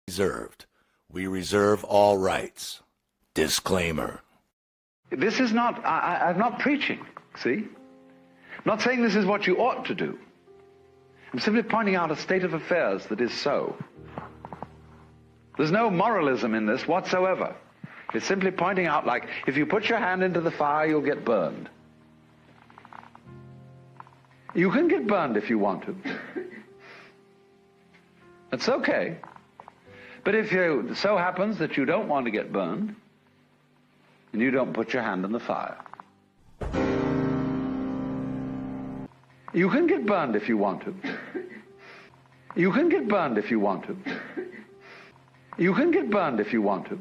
reserved. We reserve all rights. Disclaimer. This is not, I'm not preaching, see? I'm not saying this is what you ought to do. I'm simply pointing out a state of affairs that is so. There's no moralism in this whatsoever. It's simply pointing out, like, if you put your hand into the fire, you'll get burned. You can get burned if you want to. That's okay. But if it so happens that you don't want to get burned, and you don't put your hand in the fire, you can get burned if you want to. You can get burned if you want to. You can get burned if you want to.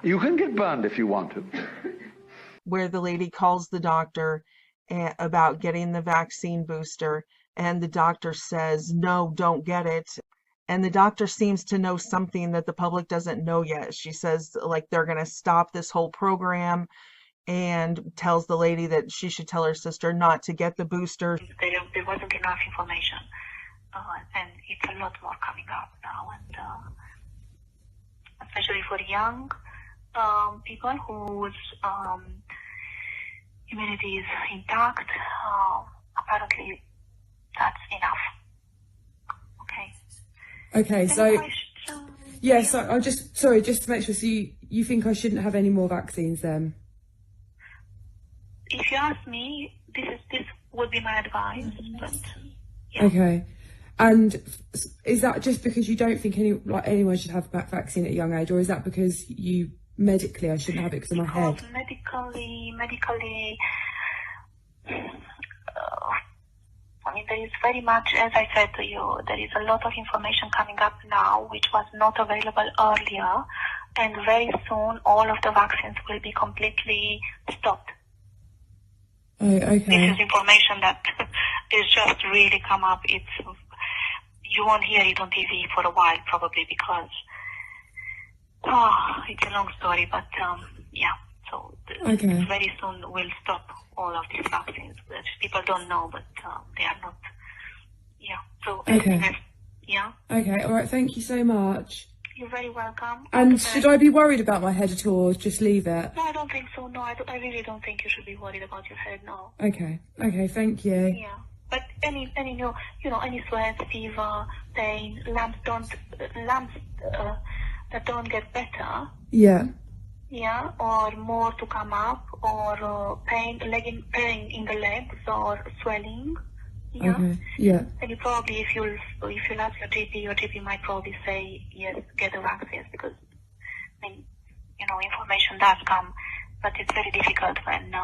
You can get burned if you want to. Where the lady calls the doctor about getting the vaccine booster, and the doctor says, no, don't get it. And the doctor seems to know something that the public doesn't know yet. She says, like, they're going to stop this whole program, and tells the lady that she should tell her sister not to get the booster. There wasn't enough information, and it's a lot more coming up now, and especially for young people whose immunity is intact. Apparently, that's enough. Okay, so yeah, so just to make sure, so you think I shouldn't have any more vaccines then? If you ask me, this would be my advice. But yeah. Okay, and is that just because you don't think anyone should have a vaccine at a young age, or is that because medically I shouldn't have it because of my head? Medically. I mean, there is very much, as I said to you, there is a lot of information coming up now which was not available earlier, and very soon all of the vaccines will be completely stopped. Oh, okay. This is information that is just really come up. You won't hear it on TV for a while probably because it's a long story, but yeah. So okay. Very soon we'll stop all of these vaccines. People don't know, but they are not. Yeah. So okay. Yeah. Okay. All right. Thank you so much. You're very welcome. And should I be worried about my head at all, or just leave it? No, I don't think so. No, I really don't think you should be worried about your head. No. Okay. Okay. Thank you. Yeah. But any any sweat, fever, pain, lumps that don't get better. Yeah. Yeah, or more to come up, or pain in the legs, or swelling. Yeah. Okay. Yeah. And you probably, if you ask your GP might probably say yes, get the vaccines, because I mean, information does come, but it's very difficult when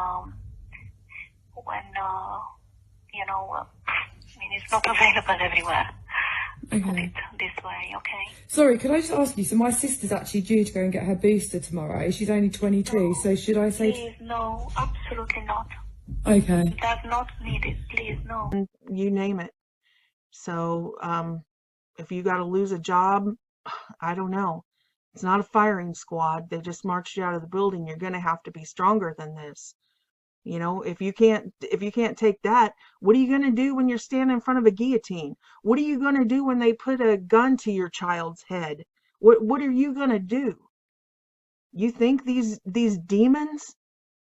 it's not available everywhere. Okay. Put it this way, okay? Sorry, could I just ask you, so my sister's actually due to go and get her booster tomorrow. She's only 22, no, so should I say... Please, no, absolutely not. Okay. It does not need it, please, no. You name it. So, if you got to lose a job, I don't know. It's not a firing squad. They just marched you out of the building. You're going to have to be stronger than this. If you can't take that, what are you going to do when you're standing in front of a guillotine? What are you going to do when they put a gun to your child's head? What are you going to do? You think these demons,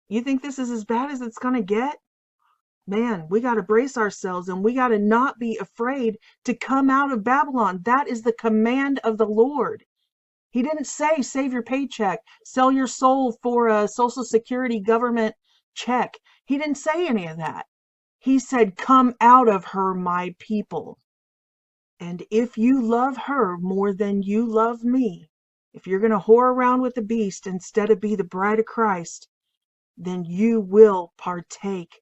you think this is as bad as it's going to get? Man, we got to brace ourselves, and we got to not be afraid to come out of Babylon. That is the command of the Lord. He didn't say save your paycheck, sell your soul for a Social Security government check. He didn't say any of that. He said, come out of her, my people. And if you love her more than you love me, if you're going to whore around with the beast instead of be the bride of Christ, then you will partake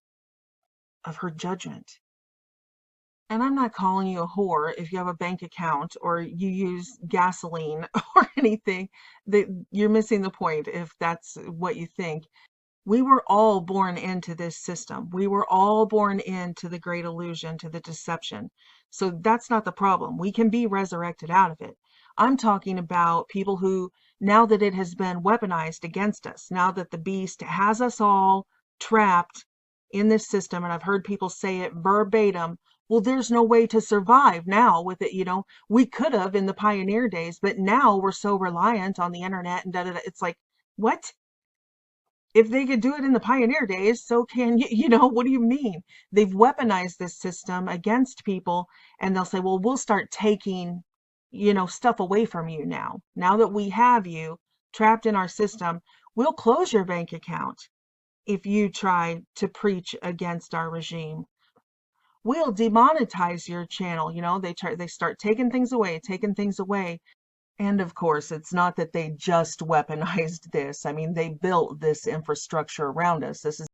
of her judgment. And I'm not calling you a whore if you have a bank account or you use gasoline or anything. That you're missing the point if that's what you think. We were all born into this system. We were all born into the great illusion, to the deception. So that's not the problem. We can be resurrected out of it. I'm talking about people who, now that it has been weaponized against us, now that the beast has us all trapped in this system, and I've heard people say it verbatim, Well, there's no way to survive now with it. We could have in the pioneer days, but now we're so reliant on the internet and da da da. It's like, what? If they could do it in the pioneer days, so can you. What do you mean? They've weaponized this system against people, and they'll say, well, we'll start taking, stuff away from you now. Now that we have you trapped in our system, we'll close your bank account if you try to preach against our regime. We'll demonetize your channel. They start taking things away. And of course, it's not that they just weaponized this. I mean, they built this infrastructure around us. This is